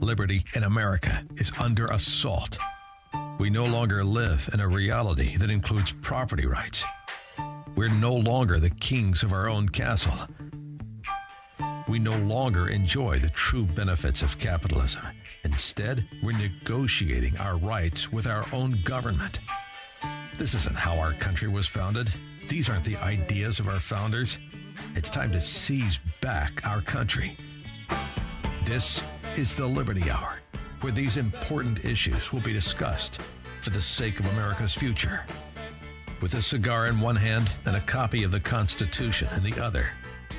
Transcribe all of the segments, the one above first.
Liberty in America is under assault. We no longer live in a reality that includes property rights. We're no longer the kings of our own castle. We no longer enjoy the true benefits of capitalism. Instead, we're negotiating our rights with our own government. This isn't how our country was founded. These aren't the ideas of our founders. It's time to seize back our country. This is the Liberty Hour, where these important issues will be discussed for the sake of America's future. With a cigar in one hand and a copy of the Constitution in the other,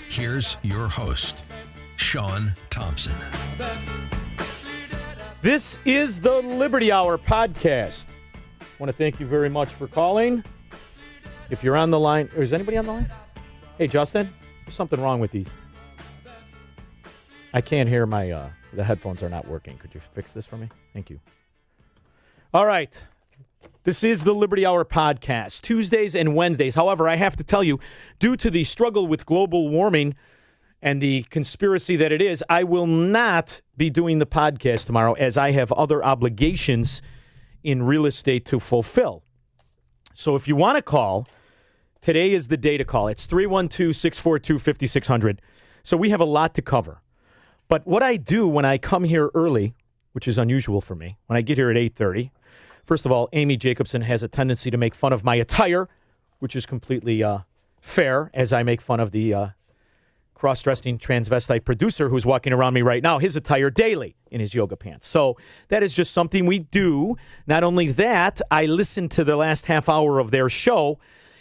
here's your host, Sean Thompson. This is the Liberty Hour podcast. I want to thank you very much for calling. If you're on the line, is anybody on the line? Hey, Justin, there's something wrong with these. I can't hear the headphones are not working. Could you fix this for me? Thank you. All right. This is the Liberty Hour podcast, Tuesdays and Wednesdays. However, I have to tell you, due to the struggle with global warming and the conspiracy that it is, I will not be doing the podcast tomorrow as I have other obligations in real estate to fulfill. So if you want to call, today is the day to call. It's 312-642-5600. So we have a lot to cover. But what I do when I come here early, which is unusual for me, when I get here at 8:30, first of all, Amy Jacobson has a tendency to make fun of my attire, which is completely fair, as I make fun of the cross-dressing transvestite producer who's walking around me right now, his attire daily in his yoga pants. So that is just something we do. Not only that, I listen to the last half hour of their show,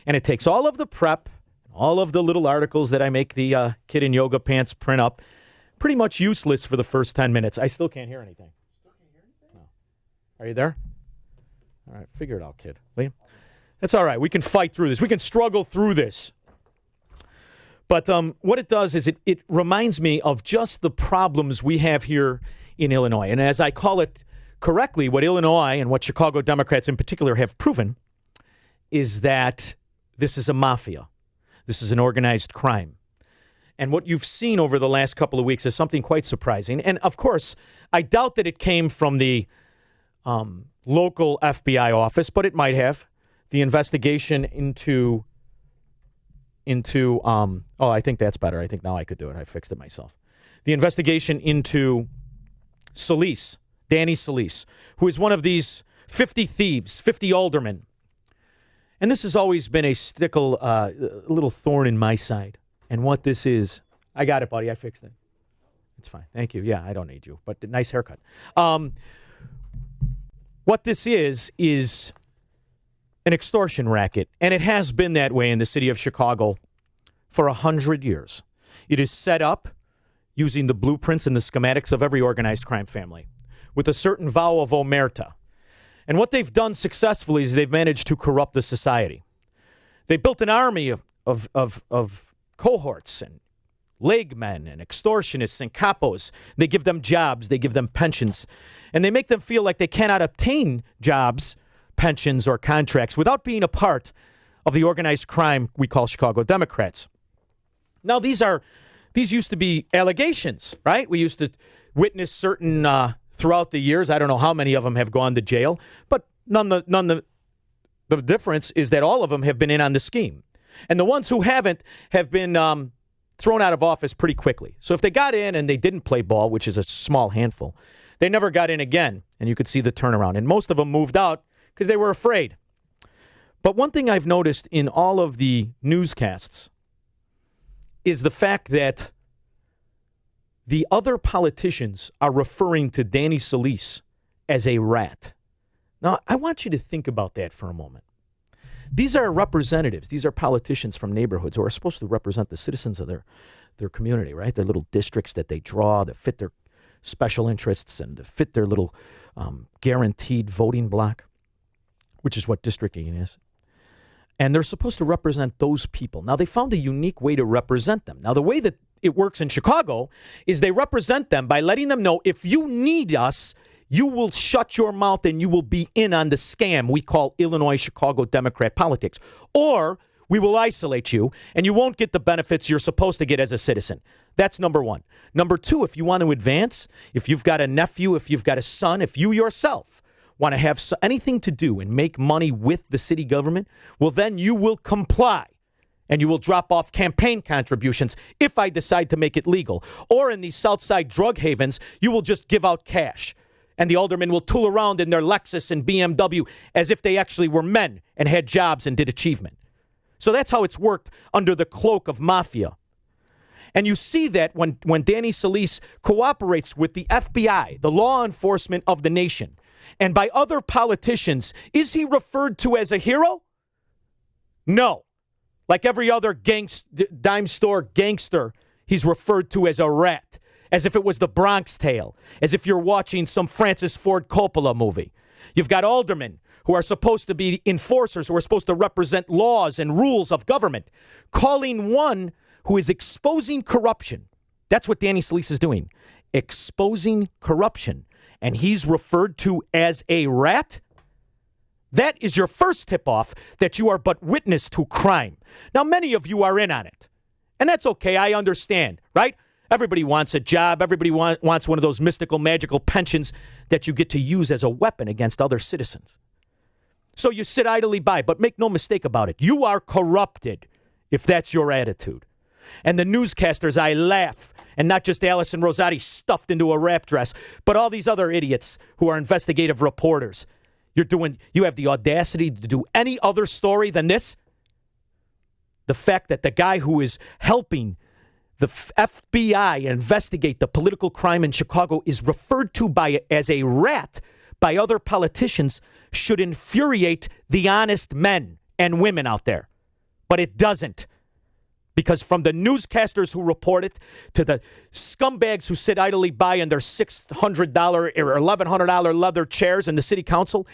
and it takes all of the prep, all of the little articles that I make the kid in yoga pants print up, pretty much useless for the first 10 minutes. I still can't hear anything. No. Are you there? All right, figure it out, kid. Will you? That's all right. We can fight through this. We can struggle through this. But what it does is it reminds me of just the problems we have here in Illinois. And as I call it correctly, what Illinois and what Chicago Democrats in particular have proven is that this is a mafia. This is an organized crime. And what you've seen over the last couple of weeks is something quite surprising. And, of course, I doubt that it came from the local FBI office, but it might have. The investigation into I think that's better. I think now I could do it. I fixed it myself. The investigation into Solis, Danny Solis, who is one of these 50 thieves, 50 aldermen. And this has always been a little thorn in my side. And what this is, I got it, buddy. I fixed it. It's fine. Thank you. Yeah, I don't need you, but nice haircut. What this is an extortion racket, and it has been that way in the city of Chicago for 100 years. It is set up using the blueprints and the schematics of every organized crime family with a certain vow of omerta. And what they've done successfully is they've managed to corrupt the society. They built an army of cohorts and leg men and extortionists and capos. They give them jobs, they give them pensions, and they make them feel like they cannot obtain jobs, pensions, or contracts without being a part of the organized crime we call Chicago Democrats. Now, these used to be allegations, right? We used to witness certain throughout the years. I don't know how many of them have gone to jail, but the difference is that all of them have been in on the scheme. And the ones who haven't have been thrown out of office pretty quickly. So if they got in and they didn't play ball, which is a small handful, they never got in again. And you could see the turnaround. And most of them moved out because they were afraid. But one thing I've noticed in all of the newscasts is the fact that the other politicians are referring to Danny Solis as a rat. Now, I want you to think about that for a moment. These are representatives. These are politicians from neighborhoods who are supposed to represent the citizens of their community, right? Their little districts that they draw that fit their special interests and to fit their little guaranteed voting block, which is what districting is. And they're supposed to represent those people. Now, they found a unique way to represent them. Now, the way that it works in Chicago is they represent them by letting them know, if you need us, you will shut your mouth and you will be in on the scam we call Illinois Chicago Democrat politics. Or we will isolate you, and you won't get the benefits you're supposed to get as a citizen. That's number one. Number two, if you want to advance, if you've got a nephew, if you've got a son, if you yourself want to have anything to do and make money with the city government, well, then you will comply. And you will drop off campaign contributions if I decide to make it legal. Or in these Southside drug havens, you will just give out cash. And the aldermen will tool around in their Lexus and BMW as if they actually were men and had jobs and did achievement. So that's how it's worked under the cloak of mafia. And you see that when Danny Solis cooperates with the FBI, the law enforcement of the nation, and by other politicians, is he referred to as a hero? No. Like every other dime store gangster, he's referred to as a rat, as if it was the Bronx Tale, as if you're watching some Francis Ford Coppola movie. You've got aldermen who are supposed to be enforcers, who are supposed to represent laws and rules of government, calling one who is exposing corruption. That's what Danny Solis is doing, exposing corruption. And he's referred to as a rat? That is your first tip-off that you are but witness to crime. Now, many of you are in on it. And that's okay. I understand, right? Everybody wants a job. Everybody wants one of those mystical, magical pensions that you get to use as a weapon against other citizens. So you sit idly by, but make no mistake about it. You are corrupted if that's your attitude. And the newscasters, I laugh. And not just Allison Rosati stuffed into a wrap dress, but all these other idiots who are investigative reporters. You have the audacity to do any other story than this? The fact that the guy who is helping the FBI investigate the political crime in Chicago is referred to as a rat by other politicians should infuriate the honest men and women out there. But it doesn't. Because from the newscasters who report it to the scumbags who sit idly by in their $600 or $1,100 leather chairs in the city council,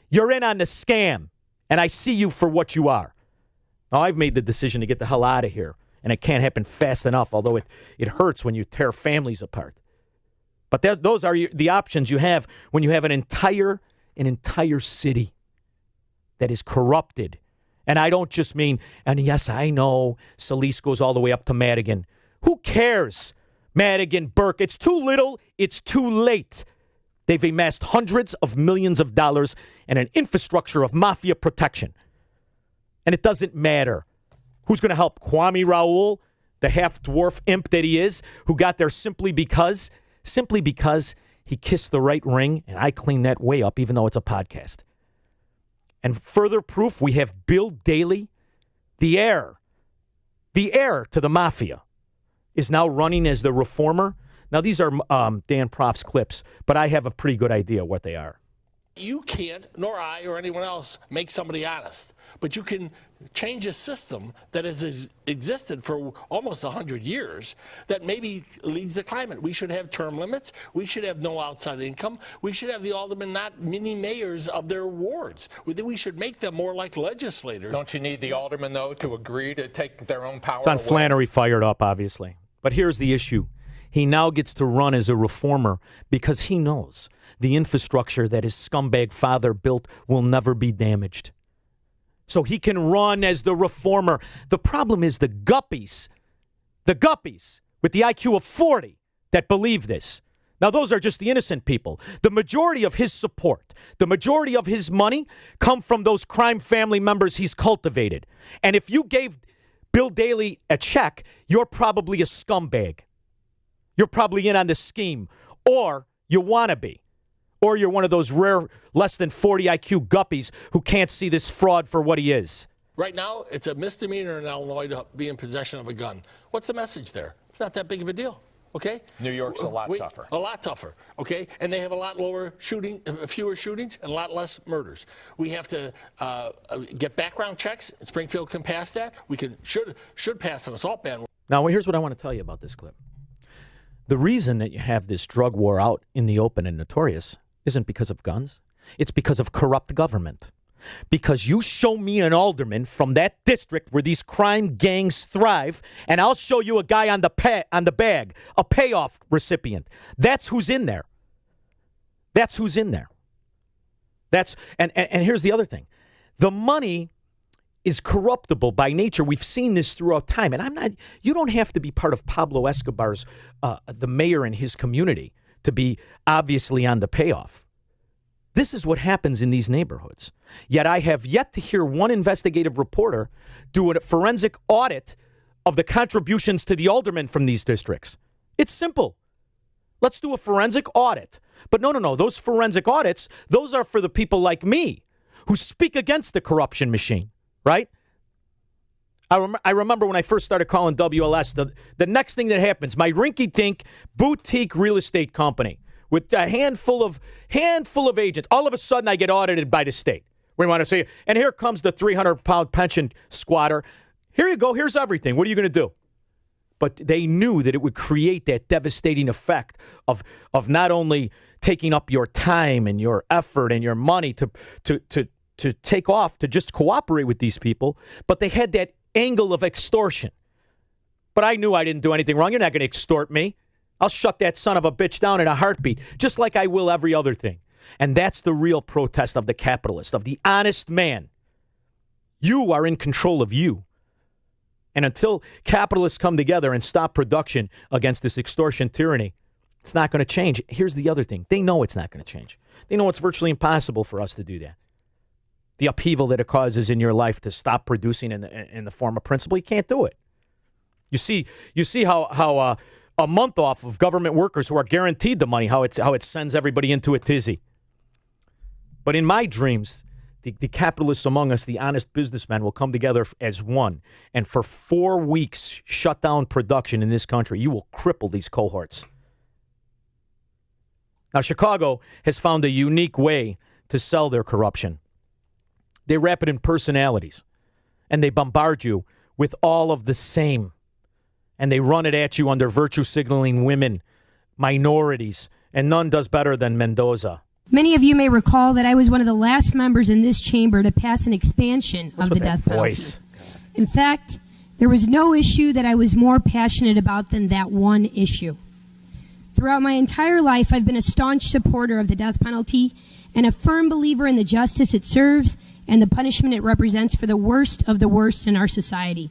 you're in on the scam. And I see you for what you are. Now, I've made the decision to get the hell out of here. And it can't happen fast enough, although it hurts when you tear families apart. But those are the options you have when you have an entire city that is corrupted. And I don't just mean, and yes, I know Solis goes all the way up to Madigan. Who cares? Madigan, Burke. It's too little. It's too late. They've amassed hundreds of millions of dollars and an infrastructure of mafia protection. And it doesn't matter. Who's going to help Kwame Raoul, the half-dwarf imp that he is, who got there simply because he kissed the right ring, and I clean that way up, even though it's a podcast. And further proof, we have Bill Daley, the heir to the mafia, is now running as the reformer. Now, these are Dan Proft's clips, but I have a pretty good idea what they are. You can't, nor I or anyone else, make somebody honest. But you can change a system that has existed for almost 100 years that maybe leads the climate. We should have term limits. We should have no outside income. We should have the aldermen not mini mayors of their wards. We should make them more like legislators. Don't you need the aldermen, though, to agree to take their own power It's on away? Flannery fired up, obviously. But here's the issue. He now gets to run as a reformer because he knows the infrastructure that his scumbag father built will never be damaged. So he can run as the reformer. The problem is the guppies with the IQ of 40 that believe this. Now, those are just the innocent people. The majority of his support, the majority of his money come from those crime family members he's cultivated. And if you gave Bill Daley a check, you're probably a scumbag. You're probably in on the scheme, or you want to be. Or you're one of those rare, less than 40 IQ guppies who can't see this fraud for what he is. Right now, it's a misdemeanor in Illinois to be in possession of a gun. What's the message there? It's not that big of a deal, okay? New York's a lot tougher. A lot tougher, okay? And they have a lot fewer shootings and a lot less murders. We have to get background checks. Springfield can pass that. We should pass an assault ban. Now, here's what I want to tell you about this clip. The reason that you have this drug war out in the open and notorious isn't because of guns. It's because of corrupt government. Because you show me an alderman from that district where these crime gangs thrive, and I'll show you a guy on the bag, a payoff recipient. That's who's in there. That's who's in there. And here's the other thing. The money is corruptible by nature. We've seen this throughout time. And you don't have to be part of Pablo Escobar's, the mayor in his community, to be obviously on the payoff. This is what happens in these neighborhoods. Yet I have yet to hear one investigative reporter do a forensic audit of the contributions to the aldermen from these districts. It's simple. Let's do a forensic audit. But no. Those forensic audits, those are for the people like me who speak against the corruption machine, right? I remember when I first started calling WLS, the next thing that happens, my rinky-dink boutique real estate company with a handful of agents, all of a sudden I get audited by the state. We want to say, and here comes the 300-pound pension squatter. Here you go. Here's everything. What are you going to do? But they knew that it would create that devastating effect of not only taking up your time and your effort and your money to take off, to just cooperate with these people, but they had that angle of extortion. But I knew I didn't do anything wrong. You're not going to extort me. I'll shut that son of a bitch down in a heartbeat, just like I will every other thing. And that's the real protest of the capitalist, of the honest man. You are in control of you. And until capitalists come together and stop production against this extortion tyranny, it's not going to change. Here's the other thing. They know it's not going to change. They know it's virtually impossible for us to do that. The upheaval that it causes in your life to stop producing in the form of principle, you can't do it. You see how a month off of government workers who are guaranteed the money, how it sends everybody into a tizzy. But in my dreams, the capitalists among us, the honest businessmen, will come together as one. And for 4 weeks, shut down production in this country. You will cripple these cohorts. Now, Chicago has found a unique way to sell their corruption. They wrap it in personalities, and they bombard you with all of the same. And they run it at you under virtue signaling women, minorities, and none does better than Mendoza. Many of you may recall that I was one of the last members in this chamber to pass an expansion of the death penalty. In fact, there was no issue that I was more passionate about than that one issue. Throughout my entire life, I've been a staunch supporter of the death penalty and a firm believer in the justice it serves and the punishment it represents for the worst of the worst in our society.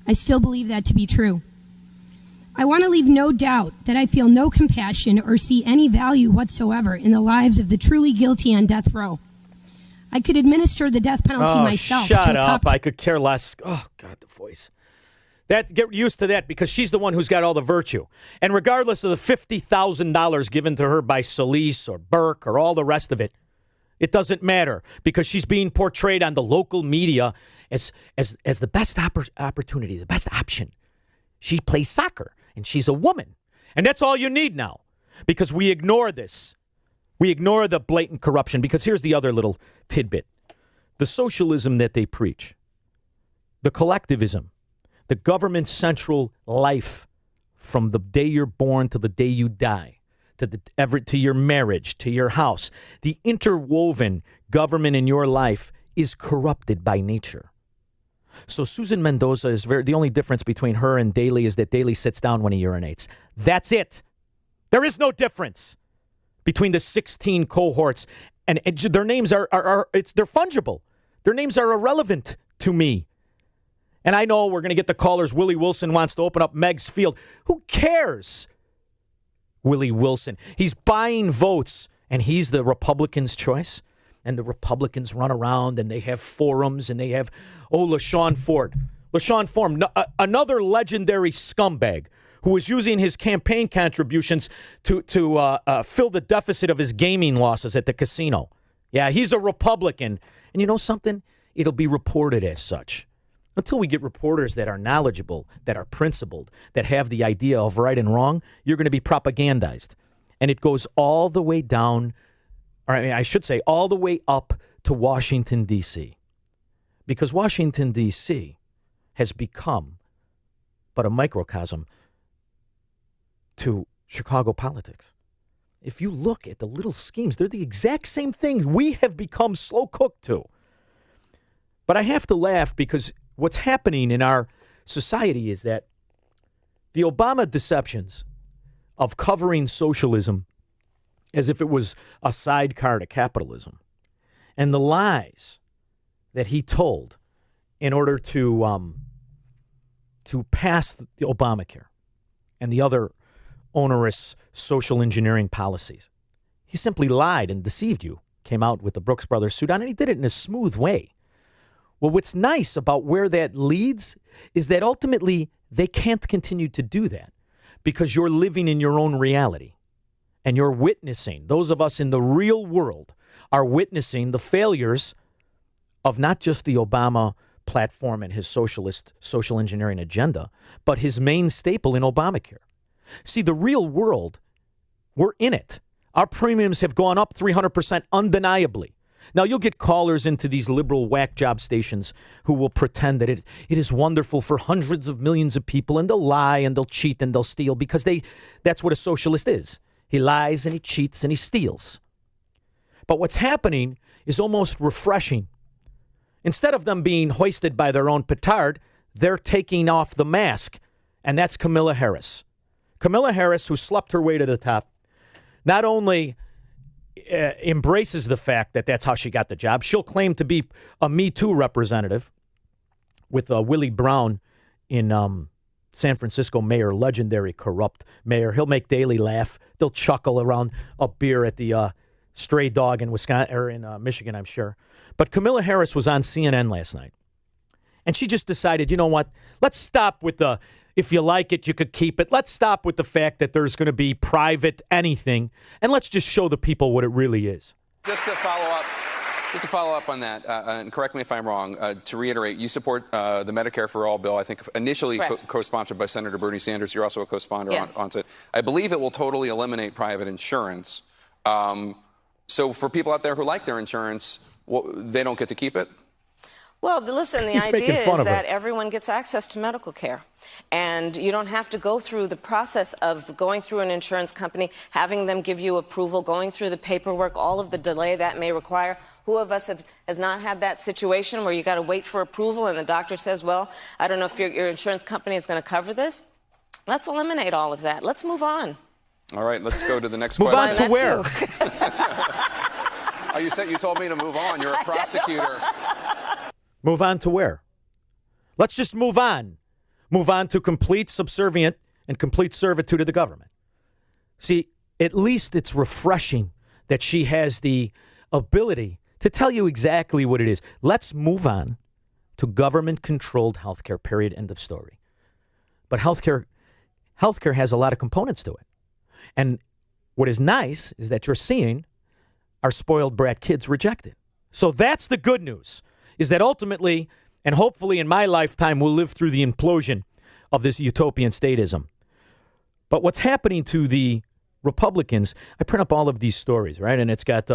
I still believe that to be true. I want to leave no doubt that I feel no compassion or see any value whatsoever in the lives of the truly guilty on death row. I could administer the death penalty myself. Shut up. I could care less. Oh, God, the voice. Get used to that because she's the one who's got all the virtue. And regardless of the $50,000 given to her by Solis or Burke or all the rest of it, it doesn't matter because she's being portrayed on the local media as the best opportunity, the best option. She plays soccer, and she's a woman. And that's all you need now because we ignore this. We ignore the blatant corruption because here's the other little tidbit. The socialism that they preach, the collectivism, the government central life from the day you're born to the day you die, to your marriage, to your house, the interwoven government in your life is corrupted by nature. So Susan Mendoza is the only difference between her and Daley is that Daley sits down when he urinates. That's it. There is no difference between the 16 cohorts, and their names they're fungible. Their names are irrelevant to me. And I know we're going to get the callers. Willie Wilson wants to open up Meigs Field. Who cares? Willie Wilson. He's buying votes, and he's the Republicans' choice. And the Republicans run around, and they have forums, and they have, LaShawn Ford. LaShawn Ford, another legendary scumbag who was using his campaign contributions to fill the deficit of his gaming losses at the casino. Yeah, he's a Republican. And you know something? It'll be reported as such. Until we get reporters that are knowledgeable, that are principled, that have the idea of right and wrong, you're going to be propagandized. And it goes all the way down, or I should say all the way up to Washington, D.C. Because Washington, D.C. has become but a microcosm to Chicago politics. If you look at the little schemes, they're the exact same thing we have become slow cooked to. But I have to laugh because what's happening in our society is that the Obama deceptions of covering socialism as if it was a sidecar to capitalism and the lies that he told in order to pass the Obamacare and the other onerous social engineering policies. He simply lied and deceived you, came out with the Brooks Brothers suit on, and he did it in a smooth way. Well, what's nice about where that leads is that ultimately they can't continue to do that because you're living in your own reality and you're witnessing, those of us in the real world are witnessing the failures of not just the Obama platform and his socialist social engineering agenda, but his main staple in Obamacare. See, the real world, we're in it. Our premiums have gone up 300% undeniably. Now, you'll get callers into these liberal whack job stations who will pretend that it is wonderful for hundreds of millions of people, and they'll lie and they'll cheat and they'll steal because that's what a socialist is. He lies and he cheats and he steals. But what's happening is almost refreshing. Instead of them being hoisted by their own petard, they're taking off the mask, and that's Kamala Harris. Kamala Harris, who slept her way to the top, not only embraces the fact that that's how she got the job. She'll claim to be a Me Too representative with Willie Brown in San Francisco mayor, legendary corrupt mayor. He'll make Daley laugh. They'll chuckle around a beer at the Stray Dog in Wisconsin or in Michigan, I'm sure. But Kamala Harris was on CNN last night, and she just decided, you know what? Let's stop with the if you like it, you could keep it. Let's stop with the fact that there's going to be private anything, and let's just show the people what it really is. Just to follow up on that, and correct me if I'm wrong, to reiterate, you support the Medicare for All bill, I think initially co-sponsored by Senator Bernie Sanders. You're also a co-sponsor on it. I believe it will totally eliminate private insurance. So for people out there who like their insurance, they don't get to keep it? Well, listen, the idea is that everyone gets access to medical care. And you don't have to go through the process of going through an insurance company, having them give you approval, going through the paperwork, all of the delay that may require. Who of us has not had that situation where you got to wait for approval and the doctor says, well, I don't know if your insurance company is going to cover this? Let's eliminate all of that. Let's move on. All right, let's go to the next question. Move on to where? Oh, you told me to move on. You're a prosecutor. Move on to where? Let's just move on. Move on to complete subservient and complete servitude of the government. See, at least it's refreshing that she has the ability to tell you exactly what it is. Let's move on to government-controlled healthcare, period, end of story. But healthcare has a lot of components to it. And what is nice is that you're seeing our spoiled brat kids reject it. So that's the good news, is that ultimately, and hopefully in my lifetime, we'll live through the implosion of this utopian statism. But what's happening to the Republicans, I print up all of these stories, right? And it's got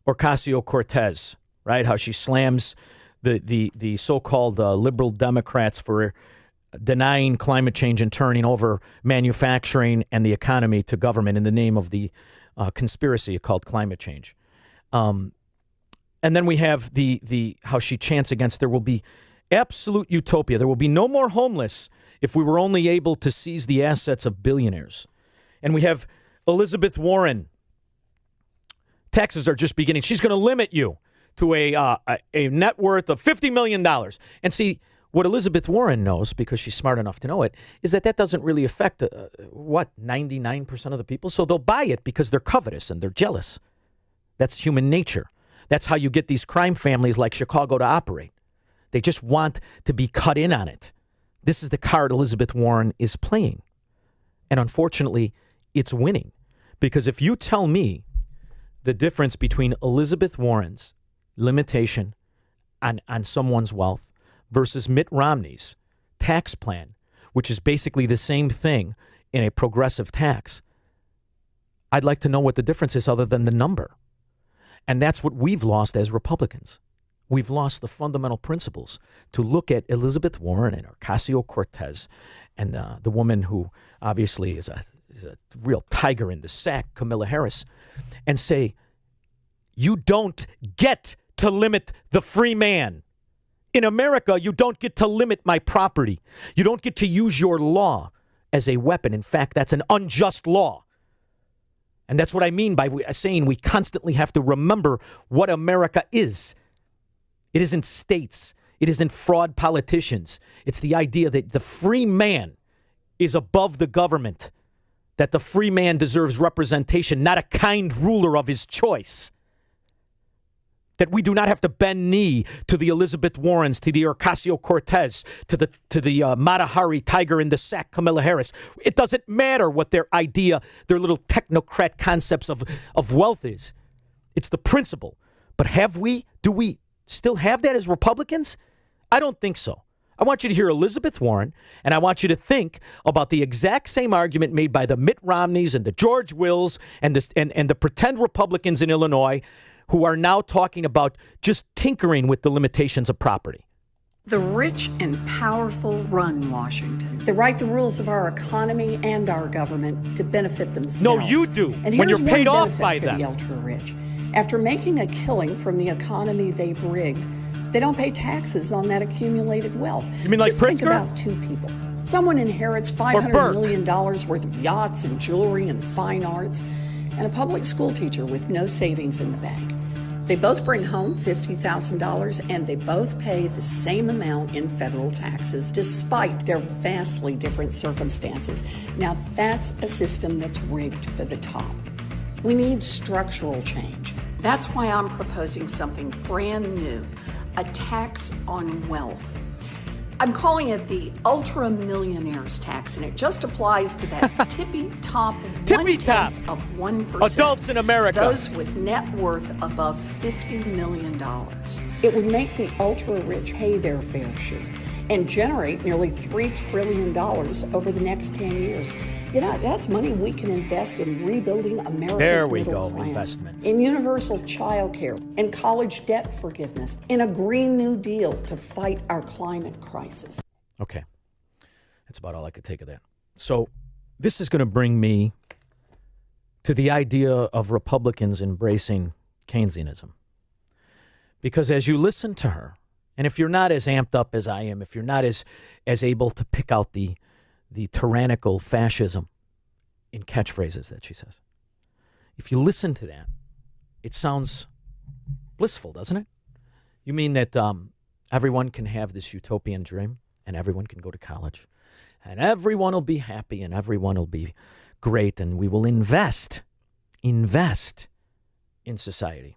Ocasio-Cortez, right? How she slams the so-called liberal Democrats for denying climate change and turning over manufacturing and the economy to government in the name of the conspiracy called climate change. And then we have the how she chants against there will be absolute utopia. There will be no more homeless if we were only able to seize the assets of billionaires. And we have Elizabeth Warren. Taxes are just beginning. She's going to limit you to a net worth of $50 million. And see, what Elizabeth Warren knows, because she's smart enough to know it, is that doesn't really affect, 99% of the people? So they'll buy it because they're covetous and they're jealous. That's human nature. That's how you get these crime families like Chicago to operate. They just want to be cut in on it. This is the card Elizabeth Warren is playing. And unfortunately, it's winning. Because if you tell me the difference between Elizabeth Warren's limitation on someone's wealth versus Mitt Romney's tax plan, which is basically the same thing in a progressive tax, I'd like to know what the difference is other than the number. And that's what we've lost as Republicans. We've lost the fundamental principles to look at Elizabeth Warren and Ocasio-Cortez and the woman who obviously is a real tiger in the sack, Kamala Harris, and say, you don't get to limit the free man. In America, you don't get to limit my property. You don't get to use your law as a weapon. In fact, that's an unjust law. And that's what I mean by saying we constantly have to remember what America is. It isn't states. It isn't fraud politicians. It's the idea that the free man is above the government, that the free man deserves representation, not a kind ruler of his choice. That we do not have to bend knee to the Elizabeth Warrens, to the Ocasio-Cortez, to the Mata Hari tiger in the sack, Kamala Harris. It doesn't matter what their idea, their little technocrat concepts of wealth is. It's the principle. But do we still have that as Republicans? I don't think so. I want you to hear Elizabeth Warren, and I want you to think about the exact same argument made by the Mitt Romneys and the George Wills and the pretend Republicans in Illinois who are now talking about just tinkering with the limitations of property. The rich and powerful run Washington. They write the rules of our economy and our government to benefit themselves. No, you do, and when you're paid off by them. The ultra-rich. After making a killing from the economy they've rigged, they don't pay taxes on that accumulated wealth. You mean like Just Pritzker? Think about two people. Someone inherits $500 million worth of yachts and jewelry and fine arts, and a public school teacher with no savings in the bank. They both bring home $50,000, and they both pay the same amount in federal taxes, despite their vastly different circumstances. Now, that's a system that's rigged for the top. We need structural change. That's why I'm proposing something brand new, a tax on wealth. I'm calling it the Ultra Millionaires Tax, and it just applies to that tippy-top of 1%. Adults in America. Those with net worth above $50 million. It would make the ultra-rich pay their fair share and generate nearly $3 trillion over the next 10 years. You know, that's money we can invest in rebuilding America's middle class, investment. in universal child care, in college debt forgiveness, in a Green New Deal to fight our climate crisis. Okay. That's about all I could take of that. So this is going to bring me to the idea of Republicans embracing Keynesianism. Because as you listen to her, and if you're not as amped up as I am, if you're not as able to pick out the tyrannical fascism in catchphrases that she says, if you listen to that, it sounds blissful, doesn't it? You mean that everyone can have this utopian dream, and everyone can go to college, and everyone will be happy, and everyone will be great, and we will invest in society.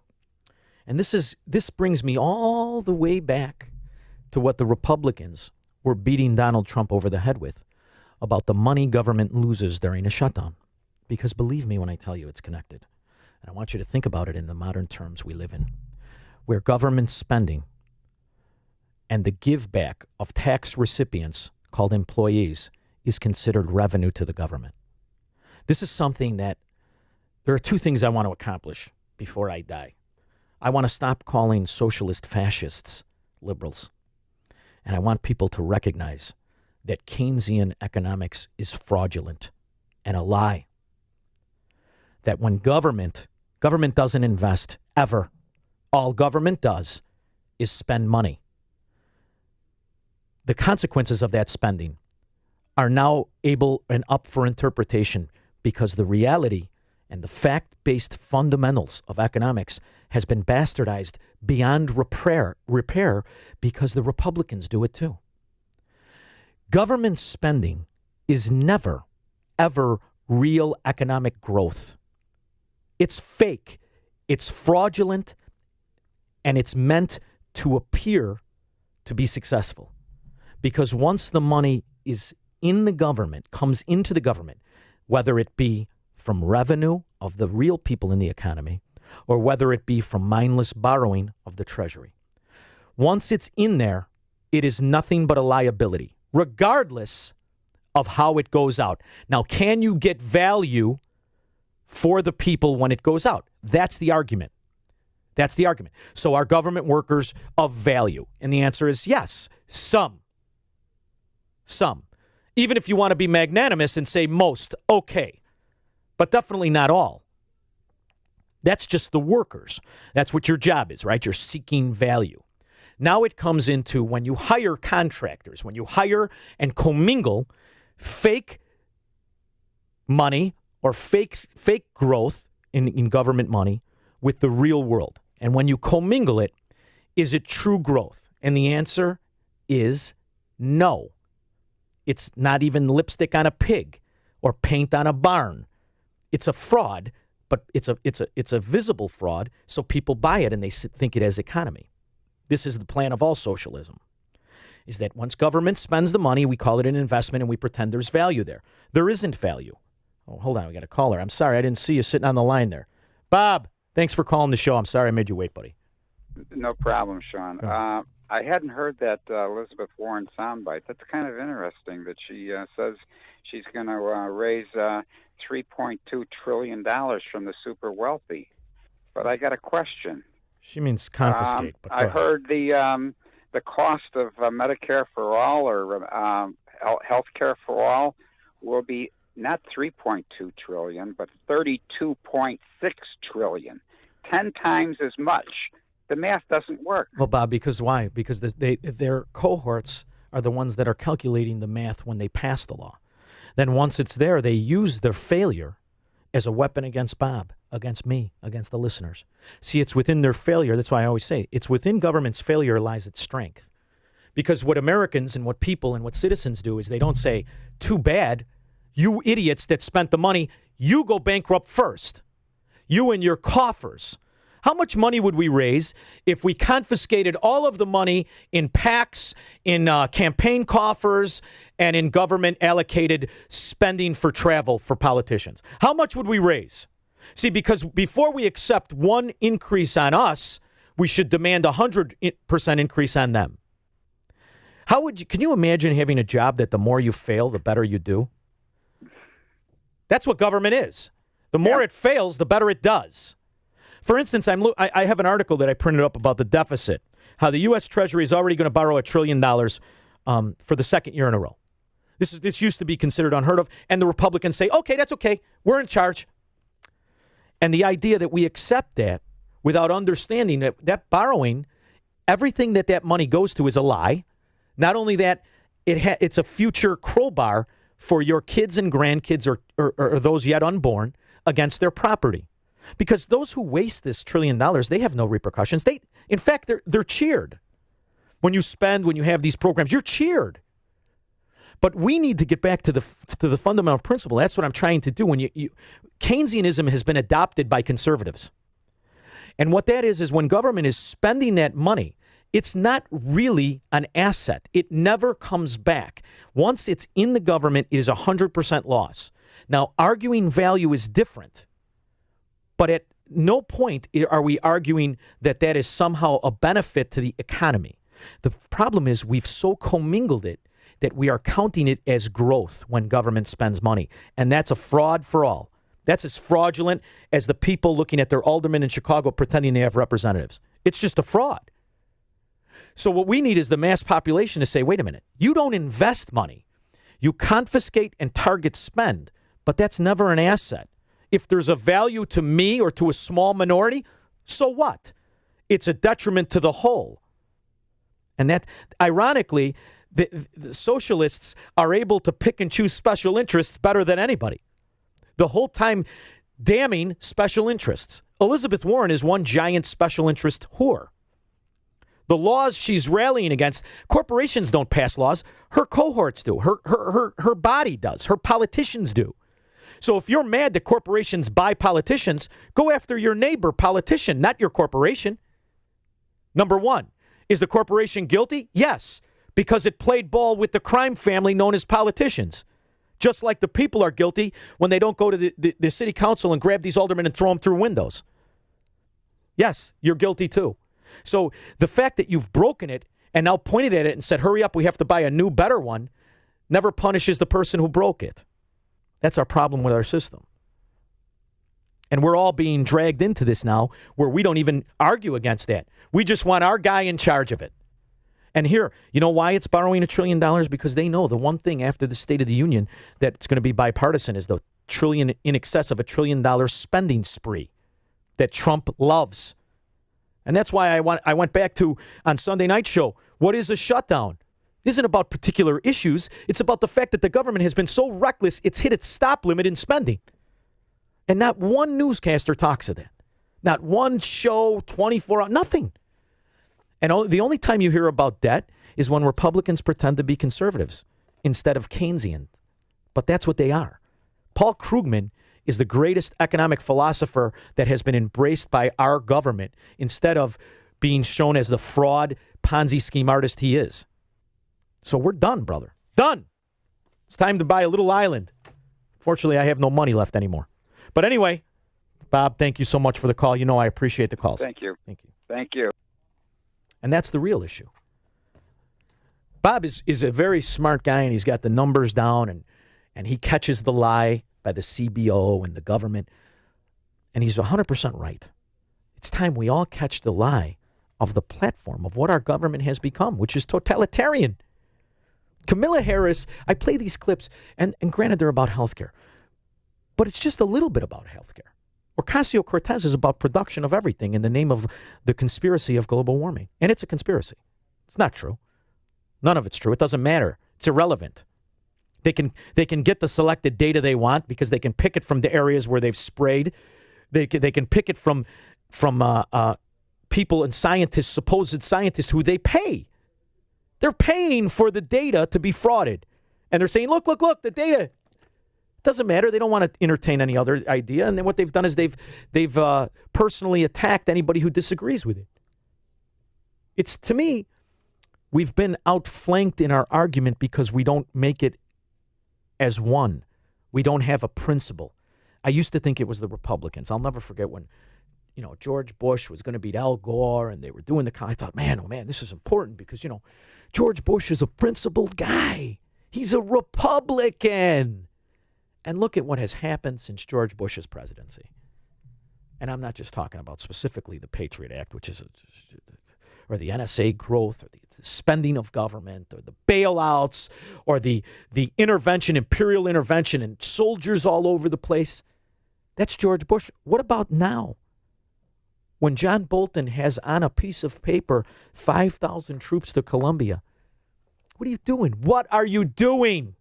And this brings me all the way back to what the Republicans were beating Donald Trump over the head with about the money government loses during a shutdown. Because believe me when I tell you it's connected. And I want you to think about it in the modern terms we live in, where government spending and the give back of tax recipients called employees is considered revenue to the government. This is something that there are two things I want to accomplish before I die. I want to stop calling socialist fascists liberals. And I want people to recognize that Keynesian economics is fraudulent and a lie. That when government doesn't invest ever. All government does is spend money. The consequences of that spending are now able and up for interpretation because the reality and the fact-based fundamentals of economics has been bastardized beyond repair because the Republicans do it too. Government spending is never, ever real economic growth. It's fake, it's fraudulent, and it's meant to appear to be successful. Because once the money is in the government, comes into the government, whether it be from revenue of the real people in the economy, or whether it be from mindless borrowing of the Treasury. Once it's in there, it is nothing but a liability, regardless of how it goes out. Now, can you get value for the people when it goes out? That's the argument. That's the argument. So are government workers of value? And the answer is yes, some. Some. Even if you want to be magnanimous and say most, okay. But definitely not all. That's just the workers. That's what your job is, right? You're seeking value. Now it comes into when you hire contractors, when you hire and commingle fake money or fake growth in government money with the real world. And when you commingle it, is it true growth? And the answer is no. It's not even lipstick on a pig or paint on a barn. It's a fraud, but it's a visible fraud, so people buy it and they think it has economy. This is the plan of all socialism, is that once government spends the money, we call it an investment and we pretend there's value there. There isn't value. Oh, hold on, we got a caller. I'm sorry, I didn't see you sitting on the line there. Bob, thanks for calling the show. I'm sorry I made you wait, buddy. No problem, Sean. I hadn't heard that Elizabeth Warren soundbite. That's kind of interesting that she says she's going to raise $3.2 trillion from the super wealthy. But I got a question. She means confiscate. But I heard the cost of Medicare for all or health care for all will be not $3.2 trillion, but $32.6 trillion, 10 times as much. The math doesn't work. Well, Bob, because why? Because their cohorts are the ones that are calculating the math when they pass the law. Then once it's there, they use their failure as a weapon against Bob, against me, against the listeners. See, it's within their failure. That's why I always say it's within government's failure lies its strength. Because what Americans and what people and what citizens do is they don't say, too bad, you idiots that spent the money, you go bankrupt first. You and your coffers. How much money would we raise if we confiscated all of the money in PACs, in campaign coffers, and in government-allocated spending for travel for politicians? How much would we raise? See, because before we accept one increase on us, we should demand 100% increase on them. Can you imagine having a job that the more you fail, the better you do? That's what government is. The more it fails, the better it does. For instance, I have an article that I printed up about the deficit, how the U.S. Treasury is already going to borrow $1 trillion for the second year in a row. This used to be considered unheard of, and the Republicans say, okay, that's okay, we're in charge. And the idea that we accept that without understanding that borrowing, everything that money goes to is a lie. Not only that, it's a future crowbar for your kids and grandkids or those yet unborn against their property. Because those who waste this $1 trillion, they have no repercussions. In fact, they're cheered. When you have these programs, you're cheered. But we need to get back to the fundamental principle. That's what I'm trying to do. Keynesianism has been adopted by conservatives. And what that is when government is spending that money, it's not really an asset. It never comes back. Once it's in the government, it is 100% loss. Now, arguing value is different. But at no point are we arguing that is somehow a benefit to the economy. The problem is we've so commingled it that we are counting it as growth when government spends money. And that's a fraud for all. That's as fraudulent as the people looking at their aldermen in Chicago pretending they have representatives. It's just a fraud. So what we need is the mass population to say, wait a minute, you don't invest money. You confiscate and target spend, but that's never an asset. If there's a value to me or to a small minority, so what? It's a detriment to the whole. And that, ironically, the socialists are able to pick and choose special interests better than anybody. The whole time damning special interests. Elizabeth Warren is one giant special interest whore. The laws she's rallying against, corporations don't pass laws. Her cohorts do. Her body does. Her politicians do. So if you're mad that corporations buy politicians, go after your neighbor politician, not your corporation. Number one, is the corporation guilty? Yes, because it played ball with the crime family known as politicians. Just like the people are guilty when they don't go to the city council and grab these aldermen and throw them through windows. Yes, you're guilty too. So the fact that you've broken it and now pointed at it and said, hurry up, we have to buy a new, better one, never punishes the person who broke it. That's our problem with our system. And we're all being dragged into this now where we don't even argue against that. We just want our guy in charge of it. And here, you know why it's borrowing $1 trillion? Because they know the one thing after the State of the Union that's going to be bipartisan is the in excess of $1 trillion spending spree that Trump loves. And that's why I went back to, on Sunday Night Show, what is a shutdown? It isn't about particular issues. It's about the fact that the government has been so reckless, it's hit its stop limit in spending. And not one newscaster talks of that. Not one show, 24 hours, nothing. And the only time you hear about debt is when Republicans pretend to be conservatives instead of Keynesian. But that's what they are. Paul Krugman is the greatest economic philosopher that has been embraced by our government instead of being shown as the fraud Ponzi scheme artist he is. So we're done, brother. Done. It's time to buy a little island. Fortunately, I have no money left anymore. But anyway, Bob, thank you so much for the call. You know I appreciate the calls. Thank you. Thank you. Thank you. And that's the real issue. Bob is a very smart guy, and he's got the numbers down, and he catches the lie by the CBO and the government. And he's 100% right. It's time we all catch the lie of the platform of what our government has become, which is totalitarian. Kamala Harris, I play these clips, and granted they're about healthcare, but it's just a little bit about healthcare. Ocasio-Cortez is about production of everything in the name of the conspiracy of global warming. And it's a conspiracy. It's not true. None of it's true. It doesn't matter. It's irrelevant. They can get the selected data they want because they can pick it from the areas where they've sprayed. They can pick it from people and scientists, supposed scientists who they pay. They're paying for the data to be frauded. And they're saying, look, the data. Doesn't matter. They don't want to entertain any other idea. And then what they've done is they've personally attacked anybody who disagrees with it. It's, to me, we've been outflanked in our argument because we don't make it as one. We don't have a principle. I used to think it was the Republicans. I'll never forget when, George Bush was going to beat Al Gore and they were doing I thought, man, this is important because, George Bush is a principled guy. He's a Republican. And look at what has happened since George Bush's presidency. And I'm not just talking about specifically the Patriot Act, which is, or the NSA growth, or the spending of government, or the bailouts, or the intervention, imperial intervention, and soldiers all over the place. That's George Bush. What about now? When John Bolton has on a piece of paper 5,000 troops to Colombia. What are you doing? What are you doing?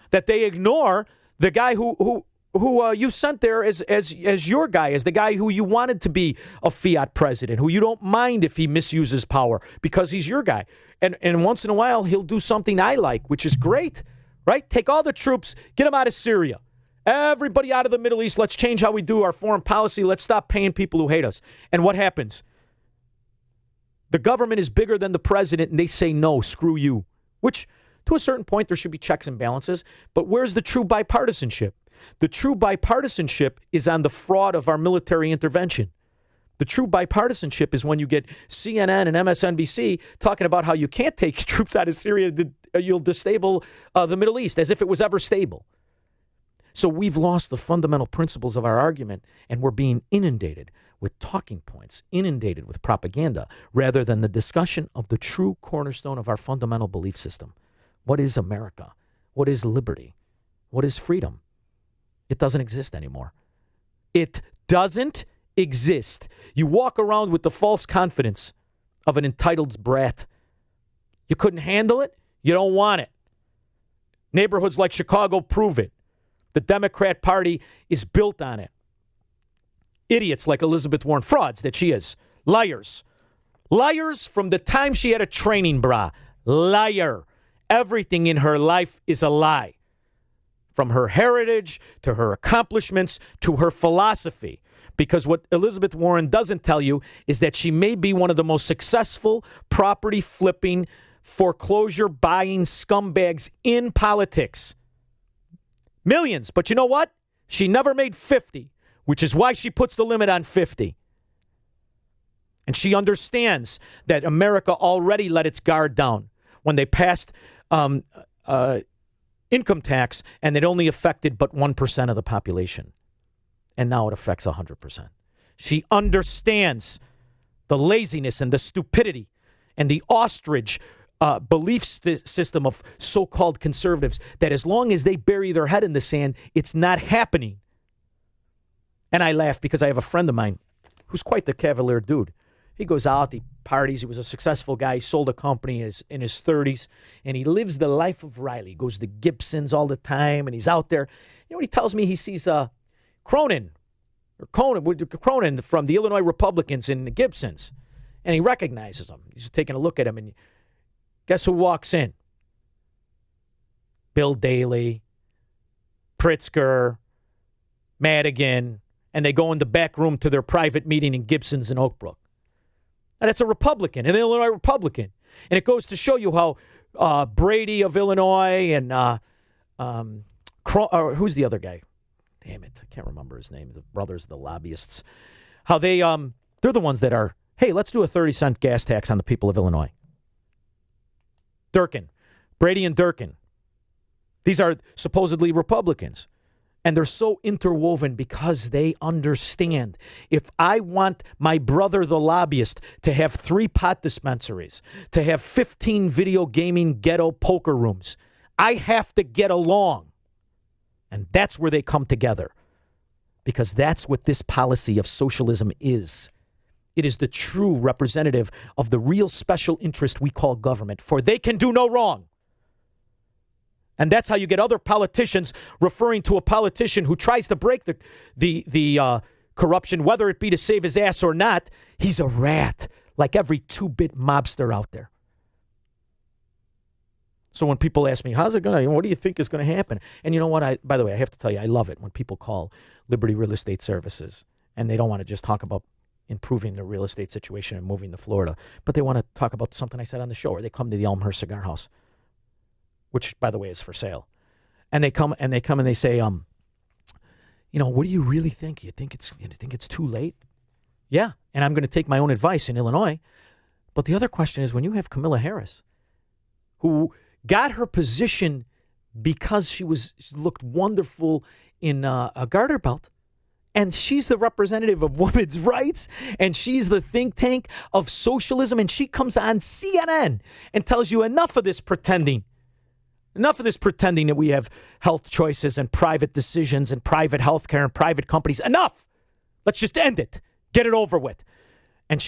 That they ignore the guy who you sent there as your guy, as the guy who you wanted to be a fiat president, who you don't mind if he misuses power because he's your guy. And once in a while, he'll do something I like, which is great, right? Take all the troops, get them out of Syria. Everybody out of the Middle East. Let's change how we do our foreign policy. Let's stop paying people who hate us. And what happens? The government is bigger than the president, and they say, no, screw you, which... To a certain point, there should be checks and balances, but where's the true bipartisanship? The true bipartisanship is on the fraud of our military intervention. The true bipartisanship is when you get CNN and MSNBC talking about how you can't take troops out of Syria, you'll destabilize the Middle East, as if it was ever stable. So we've lost the fundamental principles of our argument, and we're being inundated with talking points, inundated with propaganda, rather than the discussion of the true cornerstone of our fundamental belief system. What is America? What is liberty? What is freedom? It doesn't exist anymore. It doesn't exist. You walk around with the false confidence of an entitled brat. You couldn't handle it? You don't want it. Neighborhoods like Chicago prove it. The Democrat Party is built on it. Idiots like Elizabeth Warren, frauds that she is. Liars. Liars from the time she had a training bra. Liar. Everything in her life is a lie. From her heritage to her accomplishments to her philosophy. Because what Elizabeth Warren doesn't tell you is that she may be one of the most successful property flipping, foreclosure buying scumbags in politics. Millions. But you know what? She never made 50, which is why she puts the limit on 50. And she understands that America already let its guard down when they passed income tax, and it only affected but 1% of the population. And now it affects 100%. She understands the laziness and the stupidity and the ostrich belief system of so-called conservatives, that as long as they bury their head in the sand, it's not happening. And I laugh because I have a friend of mine who's quite the cavalier dude. He goes out, he parties, he was a successful guy, he sold a company in his 30s, and he lives the life of Riley. He goes to Gibson's all the time, and he's out there. You know what he tells me? He sees Cronin from the Illinois Republicans in Gibson's. And he recognizes him. He's just taking a look at him, and guess who walks in? Bill Daley, Pritzker, Madigan, and they go in the back room to their private meeting in Gibson's in Oak Brook. And it's a Republican, an Illinois Republican. And it goes to show you how Brady of Illinois and who's the other guy? Damn it, I can't remember his name. The brothers, the lobbyists. How they're the ones that are, hey, let's do a 30-cent gas tax on the people of Illinois. Durkin, Brady and Durkin. These are supposedly Republicans. And they're so interwoven because they understand if I want my brother, the lobbyist, to have 3 pot dispensaries, to have 15 video gaming ghetto poker rooms, I have to get along. And that's where they come together. Because that's what this policy of socialism is. It is the true representative of the real special interest we call government, for they can do no wrong. And that's how you get other politicians referring to a politician who tries to break the corruption, whether it be to save his ass or not. He's a rat, like every 2-bit mobster out there. So when people ask me, what do you think is going to happen? And you know what? By the way, I have to tell you, I love it when people call Liberty Real Estate Services and they don't want to just talk about improving their real estate situation and moving to Florida, but they want to talk about something I said on the show, or they come to the Elmhurst Cigar House, which, by the way, is for sale. And they come and they say, what do you really think? You think it's too late? Yeah, and I'm going to take my own advice in Illinois. But the other question is, when you have Kamala Harris, who got her position because she looked wonderful in a garter belt, and she's the representative of women's rights, and she's the think tank of socialism, and she comes on CNN and tells you enough of this pretending that we have health choices and private decisions and private health care and private companies. Enough. Let's just end it. Get it over with. And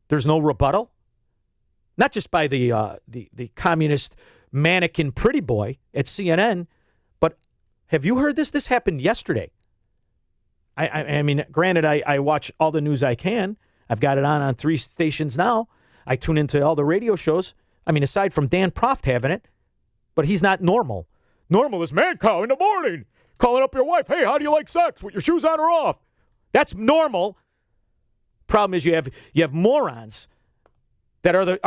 there's no rebuttal. Not just by the communist mannequin pretty boy at CNN, but have you heard this? This happened yesterday. I mean, granted, I watch all the news I can. I've got it on 3 stations now. I tune into all the radio shows. I mean, aside from Dan Proft having it, but he's not normal. Normal is Mancow in the morning, calling up your wife. Hey, how do you like sex? With your shoes on or off? That's normal. Problem is you have morons that are the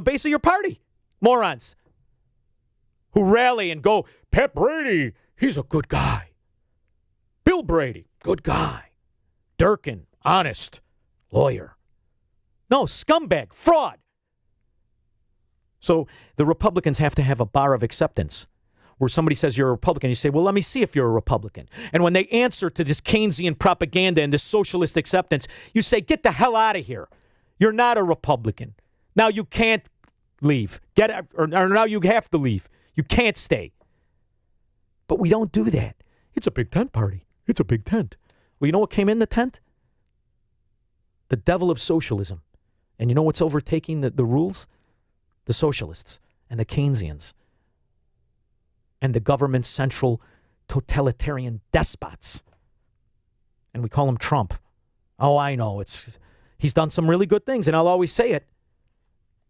base of your party. Morons who rally and go, Pat Brady, he's a good guy. Bill Brady, good guy. Durkin, honest, lawyer. No, scumbag, fraud. So the Republicans have to have a bar of acceptance where somebody says you're a Republican. You say, well, let me see if you're a Republican. And when they answer to this Keynesian propaganda and this socialist acceptance, you say, get the hell out of here. You're not a Republican. Now you can't leave. Or now you have to leave. You can't stay. But we don't do that. It's a big tent party. It's a big tent. Well, you know what came in the tent? The devil of socialism. And you know what's overtaking the rules? The socialists and the Keynesians and the government central totalitarian despots. And we call him Trump. Oh, I know. He's done some really good things, and I'll always say it.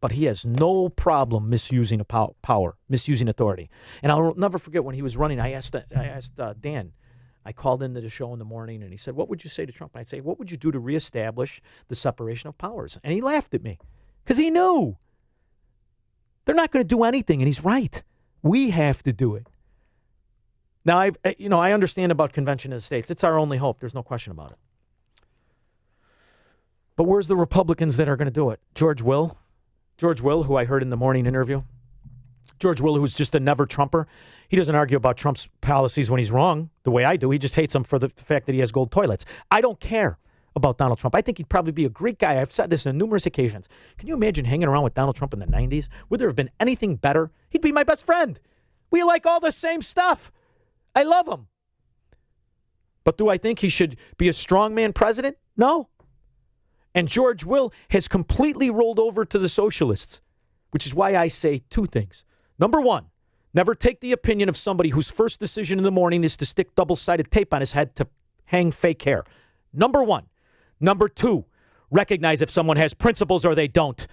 But he has no problem misusing power, misusing authority. And I'll never forget when he was running, I asked Dan. I called into the show in the morning, and he said, what would you say to Trump? And I'd say, what would you do to reestablish the separation of powers? And he laughed at me because he knew. They're not going to do anything, and he's right. We have to do it. Now, I understand about Convention of the States. It's our only hope. There's no question about it. But where's the Republicans that are going to do it? George Will, who I heard in the morning interview. George Will, who's just a never-Trumper. He doesn't argue about Trump's policies when he's wrong, the way I do. He just hates him for the fact that he has gold toilets. I don't care about Donald Trump. I think he'd probably be a great guy. I've said this on numerous occasions. Can you imagine hanging around with Donald Trump in the 90s? Would there have been anything better? He'd be my best friend. We like all the same stuff. I love him. But do I think he should be a strongman president? No. And George Will has completely rolled over to the socialists, which is why I say 2 things. Number 1, never take the opinion of somebody whose first decision in the morning is to stick double-sided tape on his head to hang fake hair. Number 1. Number 2, recognize if someone has principles or they don't,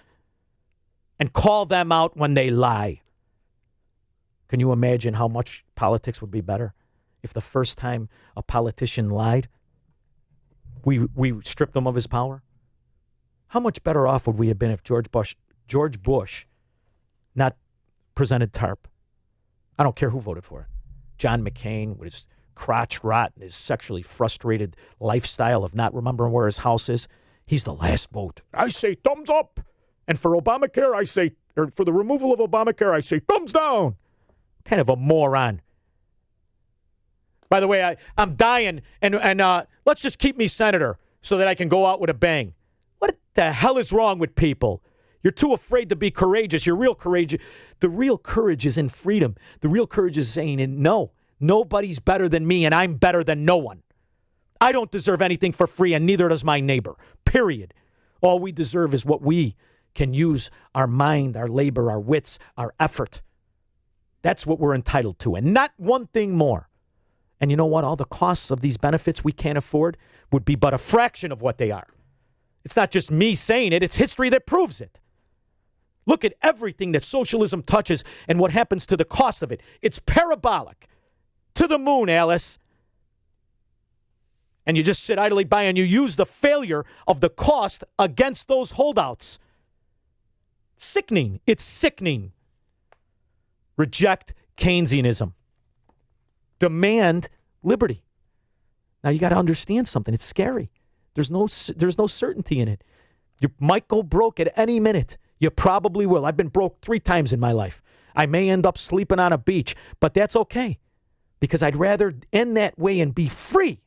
and call them out when they lie. Can you imagine how much politics would be better if the first time a politician lied, we stripped him of his power? How much better off would we have been if George Bush not presented TARP? I don't care who voted for it. John McCain with his crotch rot and his sexually frustrated lifestyle of not remembering where his house is. He's the last vote. I say thumbs up. And for Obamacare, or for the removal of Obamacare, I say thumbs down. Kind of a moron. By the way, I'm dying, and let's just keep me senator so that I can go out with a bang. What the hell is wrong with people? You're too afraid to be courageous. You're real courageous. The real courage is in freedom. The real courage is saying, no, nobody's better than me, and I'm better than no one. I don't deserve anything for free, and neither does my neighbor, period. All we deserve is what we can use, our mind, our labor, our wits, our effort. That's what we're entitled to, and not one thing more. And you know what? All the costs of these benefits we can't afford would be but a fraction of what they are. It's not just me saying it. It's history that proves it. Look at everything that socialism touches and what happens to the cost of it. It's parabolic. To the moon, Alice. And you just sit idly by and you use the failure of the cost against those holdouts. Sickening. It's sickening. Reject Keynesianism. Demand liberty. Now you got to understand something. It's scary. There's no certainty in it. You might go broke at any minute. You probably will. I've been broke 3 times in my life. I may end up sleeping on a beach, but that's okay because I'd rather end that way and be free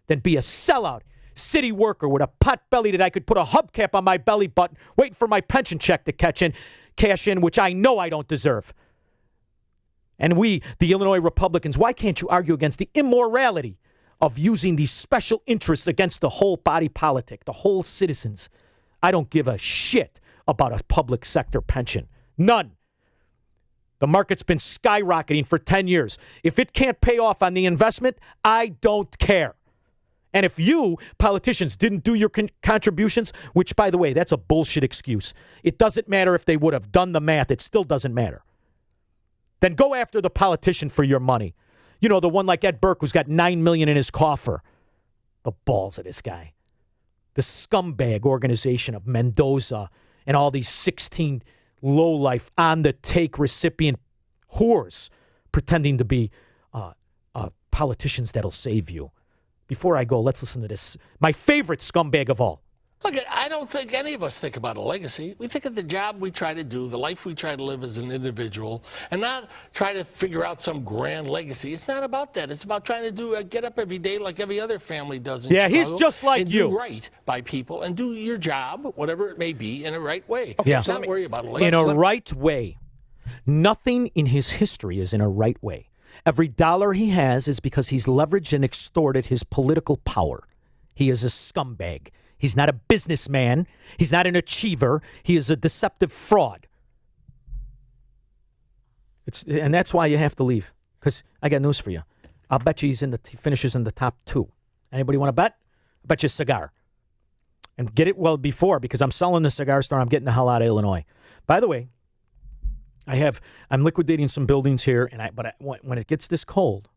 than be a sellout city worker with a pot belly that I could put a hubcap on my belly button waiting for my pension check to cash in, which I know I don't deserve. And we, the Illinois Republicans, why can't you argue against the immorality of using these special interests against the whole body politic, the whole citizens? I don't give a shit about a public sector pension. None. The market's been skyrocketing for 10 years. If it can't pay off on the investment, I don't care. And if you, politicians, didn't do your contributions, which, by the way, that's a bullshit excuse. It doesn't matter if they would have done the math. It still doesn't matter. Then go after the politician for your money. You know, the one like Ed Burke who's got $9 million in his coffer. The balls of this guy. The scumbag organization of Mendoza and all these 16 lowlife, on-the-take recipient whores pretending to be politicians that'll save you. Before I go, let's listen to this. My favorite scumbag of all. Look, I don't think any of us think about a legacy. We think of the job we try to do, the life we try to live as an individual, and not try to figure out some grand legacy. It's not about that. It's about trying to get up every day like every other family does in Chicago. He's just like you. Do right by people and do your job, whatever it may be, in a right way. Yeah. So not worry about a legacy. In a right way. Nothing in his history is in a right way. Every dollar he has is because he's leveraged and extorted his political power. He is a scumbag. He's not a businessman. He's not an achiever. He is a deceptive fraud. And that's why you have to leave. Because I got news for you. I'll bet you he finishes in the top 2. Anybody want to bet? I'll bet you a cigar. And get it well before, because I'm selling the cigar store. I'm getting the hell out of Illinois. By the way, I'm liquidating some buildings here, but when it gets this cold,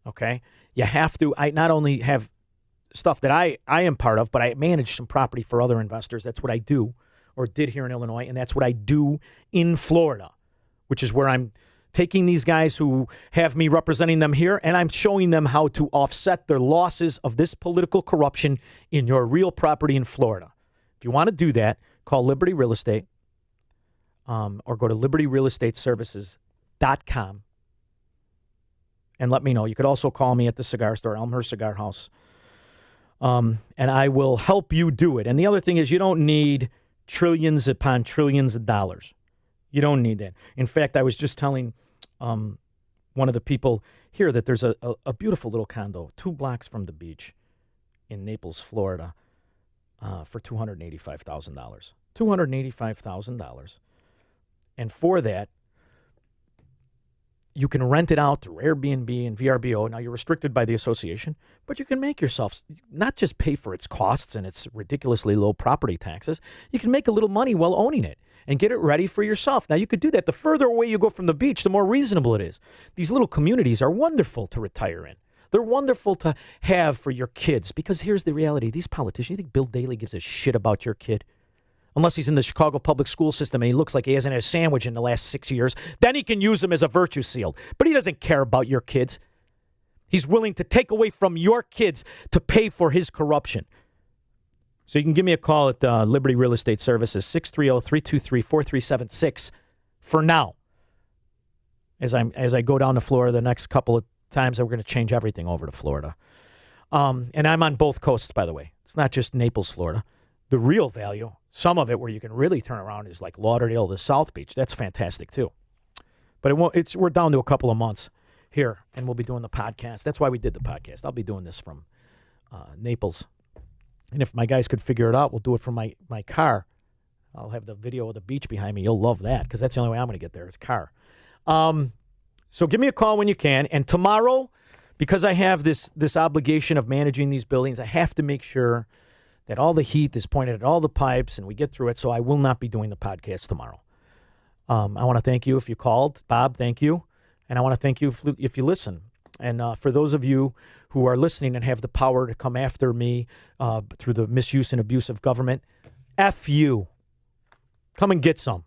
okay, you have to. I not only have stuff that I am part of, but I manage some property for other investors. That's what I do, or did here in Illinois, and that's what I do in Florida, which is where I'm taking these guys who have me representing them here, and I'm showing them how to offset their losses of this political corruption in your real property in Florida. If you want to do that, call Liberty Real Estate. Or go to libertyrealestateservices.com and let me know. You could also call me at the cigar store, Elmhurst Cigar House, and I will help you do it. And the other thing is you don't need trillions upon trillions of dollars. You don't need that. In fact, I was just telling one of the people here that there's a beautiful little condo 2 blocks from the beach in Naples, Florida, for $285,000. $285,000. And for that, You can rent it out through Airbnb and VRBO. Now, you're restricted by the association, but you can make yourself not just pay for its costs and its ridiculously low property taxes. You can make a little money while owning it and get it ready for yourself. Now, you could do that. The further away you go from the beach, the more reasonable it is. These little communities are wonderful to retire in. They're wonderful to have for your kids, because here's the reality. These politicians, you think Bill Daley gives a shit about your kid? Unless he's in the Chicago public school system and he looks like he hasn't had a sandwich in the last 6 years, then he can use him as a virtue seal. But he doesn't care about your kids. He's willing to take away from your kids to pay for his corruption. So you can give me a call at Liberty Real Estate Services, 630-323-4376 for now. As I go down to Florida the next couple of times, we're going to change everything over to Florida. And I'm on both coasts, by the way. It's not just Naples, Florida. The real value, some of it where you can really turn around, is like Lauderdale to South Beach. That's fantastic, too. But we're down to a couple of months here, and we'll be doing the podcast. That's why we did the podcast. I'll be doing this from Naples. And if my guys could figure it out, we'll do it from my car. I'll have the video of the beach behind me. You'll love that, because that's the only way I'm going to get there is car. So give me a call when you can. And tomorrow, because I have this obligation of managing these buildings, I have to make sure that all the heat is pointed at all the pipes and we get through it. So I will not be doing the podcast tomorrow. I want to thank you if you called. Bob, thank you. And I want to thank you if you listen. And for those of you who are listening and have the power to come after me through the misuse and abuse of government, F you. Come and get some.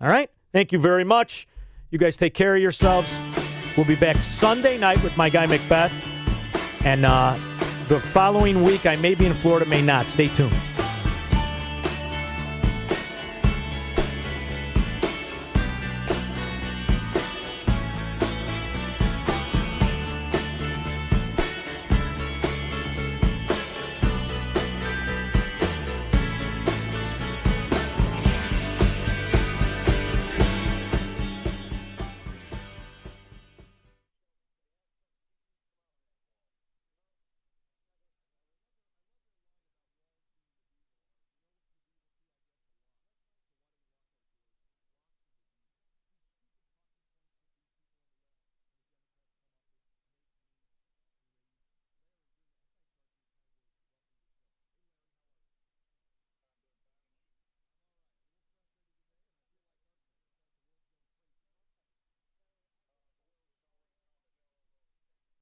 All right? Thank you very much. You guys take care of yourselves. We'll be back Sunday night with my guy Macbeth. And the following week, I may be in Florida, may not. Stay tuned.